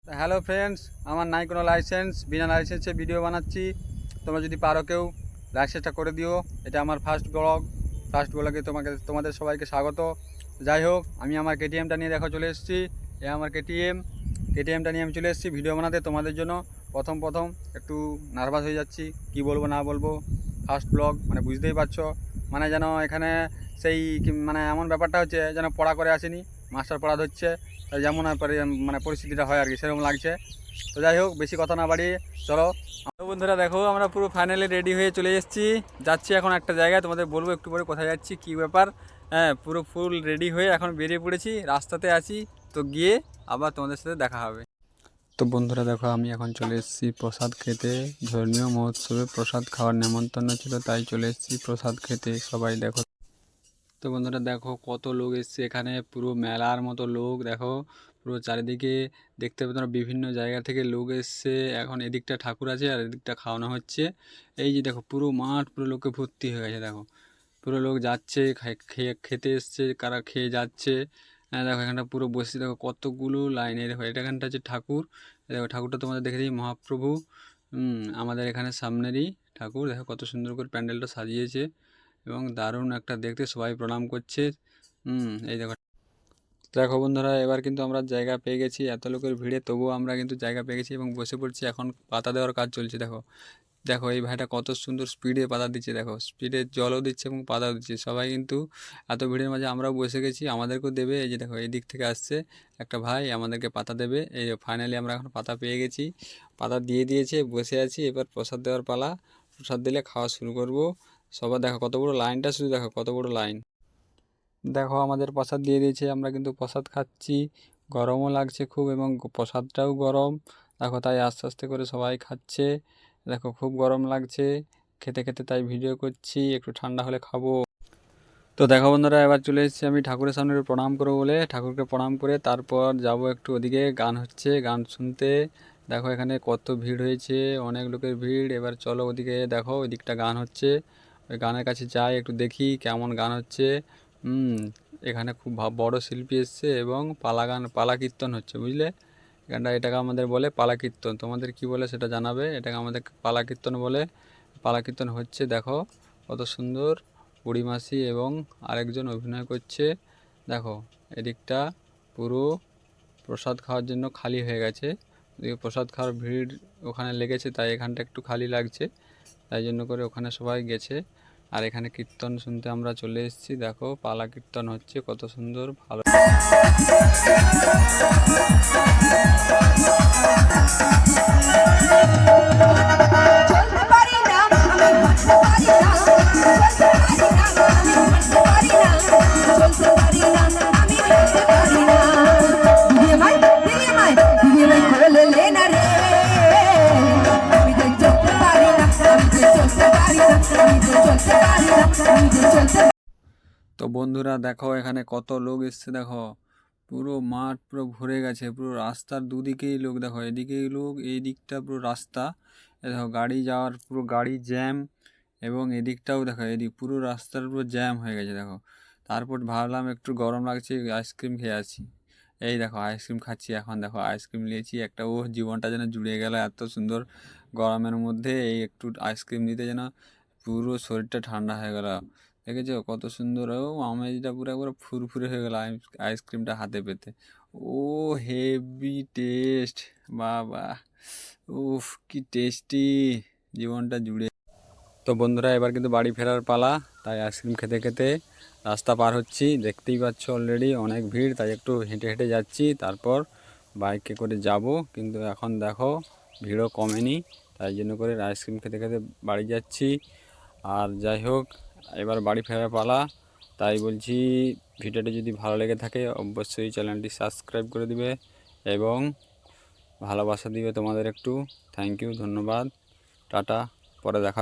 Hello friends, আমার নাই কোনো লাইসেন্স, বিনা লাইসেন্সে ভিডিও বানাচ্ছি। তোমরা যদি পারো কেউ লাইসেন্সটা করে দিও। এটা আমার ফার্স্ট ব্লগে তোমাদের সবাইকে স্বাগত। যাই হোক, আমি আমার কেটিএমটা নিয়ে চলে এসেছি। এ আমার কেটিএমটা নিয়ে আমি চলে এসেছি ভিডিও বানাতে তোমাদের জন্য। প্রথম একটু নার্ভাস হয়ে যাচ্ছি, কি বলবো না বলবো। ফার্স্ট ব্লগ মানে বুঝতেই পারছো, মানে যেন এখানে সেই মানে এমন ব্যাপারটা হচ্ছে যেন পড়া করে আসেনি, মাস্টার পড়া ধরছে, যেমন মানে পরিস্থিতিটা হয় আর কি, সেরকম লাগছে। তো যাই হোক, বেশি কথা না বাড়িয়ে চলো। তো বন্ধুরা দেখো, আমরা পুরো ফাইনালি রেডি হয়ে চলে এসেছি। যাচ্ছি এখন একটা জায়গায়, তোমাদের বলবো একটু পরে কোথায় যাচ্ছি, কী ব্যাপার। হ্যাঁ, পুরো ফুল রেডি হয়ে এখন বেরিয়ে পড়েছি, রাস্তাতে আছি। তো গিয়ে আবার তোমাদের সাথে দেখা হবে। তো বন্ধুরা দেখো, আমি এখন চলে এসেছি প্রসাদ খেতে। ধর্মীয় মহোৎসবে প্রসাদ খাওয়ার নেমন্তন্ন ছিল, তাই চলে এসেছি প্রসাদ খেতে। সবাই দেখো। তো বন্ধুরা দেখো, কত লোক এসছে এখানে, পুরো মেলার মতো লোক দেখো। পুরো চারিদিকে দেখতে পাবে তোমরা, বিভিন্ন জায়গা থেকে লোক এসছে। এখন এদিকটা ঠাকুর আছে আর এদিকটা খাওয়ানো হচ্ছে। এই যে দেখো, পুরো মাঠ পুরো লোকে ভর্তি হয়ে গেছে। দেখো পুরো লোক যাচ্ছে, খেতে এসছে, কারা খেয়ে যাচ্ছে। হ্যাঁ দেখো, এখানটা পুরো বসে দেখো কতগুলো লাইনে। দেখো এটা, এখানটা হচ্ছে ঠাকুর। দেখো ঠাকুরটা তোমাদের দেখে দিই, মহাপ্রভু। আমাদের এখানে সামনেরই ঠাকুর। দেখো কত সুন্দর করে প্যান্ডেলটা সাজিয়েছে এবং দারুণ একটা দেখতে, সবাই প্রণাম করছে। এই দেখো। দেখো বন্ধুরা, এবার কিন্তু আমরা জায়গা পেয়ে গেছি। এত লোকের ভিড়ে তবুও আমরা কিন্তু জায়গা পেয়ে গেছি এবং বসে পড়ছি। এখন পাতা দেওয়ার কাজ চলছে। দেখো দেখো এই ভাইটা কত সুন্দর স্পিডে পাতা দিচ্ছে। দেখো স্পিডে জলও দিচ্ছে এবং পাতাও দিচ্ছে। সবাই কিন্তু এত ভিড়ের মাঝে আমরাও বসে গেছি, আমাদেরকেও দেবে। এই যে দেখো, এই দিক থেকে আসছে একটা ভাই, আমাদেরকে পাতা দেবে। এই ফাইনালি আমরা এখন পাতা পেয়ে গেছি, পাতা দিয়ে দিয়েছে, বসে আছি। এবার প্রসাদ দেওয়ার পালা। প্রসাদ দিলে খাওয়া শুরু করব। সবার দেখো কত বড় লাইনটা, শুধু দেখো কত বড় লাইন। দেখো আমাদের প্রসাদ দিয়ে দিয়েছে, আমরা কিন্তু প্রসাদ খাচ্ছি। গরমও লাগছে খুব এবং প্রসাদটাও গরম। দেখো তাই আস্তে আস্তে করে সবাই খাচ্ছে। দেখো খুব গরম লাগছে খেতে খেতে, তাই ভিডিও করছি, একটু ঠান্ডা হলে খাবো। তো দেখো বন্ধুরা, এবার চলে এসেছি আমি ঠাকুরের সামনে একটু প্রণাম করবো বলে। ঠাকুরকে প্রণাম করে তারপর যাব একটু ওদিকে, গান হচ্ছে, গান শুনতে। দেখো এখানে কত ভিড় হয়েছে, অনেক লোকের ভিড়। এবার চলো ওদিকে, দেখো ওইদিকটা গান হচ্ছে, ওই গানের কাছে যাই, একটু দেখি কেমন গান হচ্ছে। এখানে খুব বড় শিল্পী এসছে এবং পালা কীর্তন হচ্ছে, বুঝলে। এটাকে আমাদের বলে পালা কীর্তন। তোমাদের কি বলে সেটা জানাবে। এটাকে আমাদের পালা কীর্তন বলে। পালা কীর্তন হচ্ছে, দেখো কত সুন্দর। বুড়িমাসি এবং আরেকজন অভিনয় করছে। দেখো এদিকটা পুরো প্রসাদ খাওয়ার জন্য খালি হয়ে গেছে। ওদিকে প্রসাদ খাওয়ার ভিড় ওখানে লেগেছে, তাই এখানটা একটু খালি লাগছে, তাই জন্য করে ওখানে সবাই গেছে। আর এখানে কীর্তন শুনতে আমরা চলে এসেছি। দেখো পালা কীর্তন হচ্ছে, কত সুন্দর, ভালো। তো বন্ধুরা দেখো, এখানে কত লোক এসছে। দেখো পুরো মাঠ পুরো ভরে গেছে, পুরো রাস্তার দুদিকেই লোক। দেখো এদিকেই লোক, এই দিকটা পুরো রাস্তা। দেখো গাড়ি যাওয়ার, পুরো গাড়ি জ্যাম। এবং এদিকটাও দেখো, এদিক পুরো রাস্তার পুরো জ্যাম হয়ে গেছে। দেখো তারপর ভাবলাম একটু গরম লাগছে, আইসক্রিম খেয়ে আছি। এই দেখো আইসক্রিম খাচ্ছি এখন। দেখো আইসক্রিম নিয়েছি একটা, ও জীবনটা যেন জুড়ে গেল। এত সুন্দর গরমের মধ্যে এই একটু আইসক্রিম দিতে যেন পুরো শরীরটা ঠান্ডা হয়ে গেল। দেখেছো কত সুন্দর, ও আমেজটা পুরো একবার ফুরফুরে হয়ে গেল আইসক্রিমটা হাতে পেতে। ও হেভি টেস্ট, বাবা, উফ কি টেস্টি, জীবনটা জুড়ে। তো বন্ধুরা, এবার কিন্তু বাড়ি ফেরার পালা, তাই আইসক্রিম খেতে খেতে রাস্তা পার হচ্ছি। দেখতেই পাচ্ছ অলরেডি অনেক ভিড়, তাই একটু হেঁটে হেঁটে যাচ্ছি, তারপর বাইকে করে যাব। কিন্তু এখন দেখো ভিড়ও কমেনি, তাই জন্য করে আইসক্রিম খেতে খেতে বাড়ি যাচ্ছি। আর যাই হোক, এবার বাড়ি ফেরার পালা। তাই বলছি, ভিডিওটি যদি ভালো লেগে থাকে অবশ্যই চ্যানেলটি সাবস্ক্রাইব করে দিবে এবং ভালোবাসা দিবে তোমাদের একটু। থ্যাংক ইউ, ধন্যবাদ, টাটা, পরে দেখা।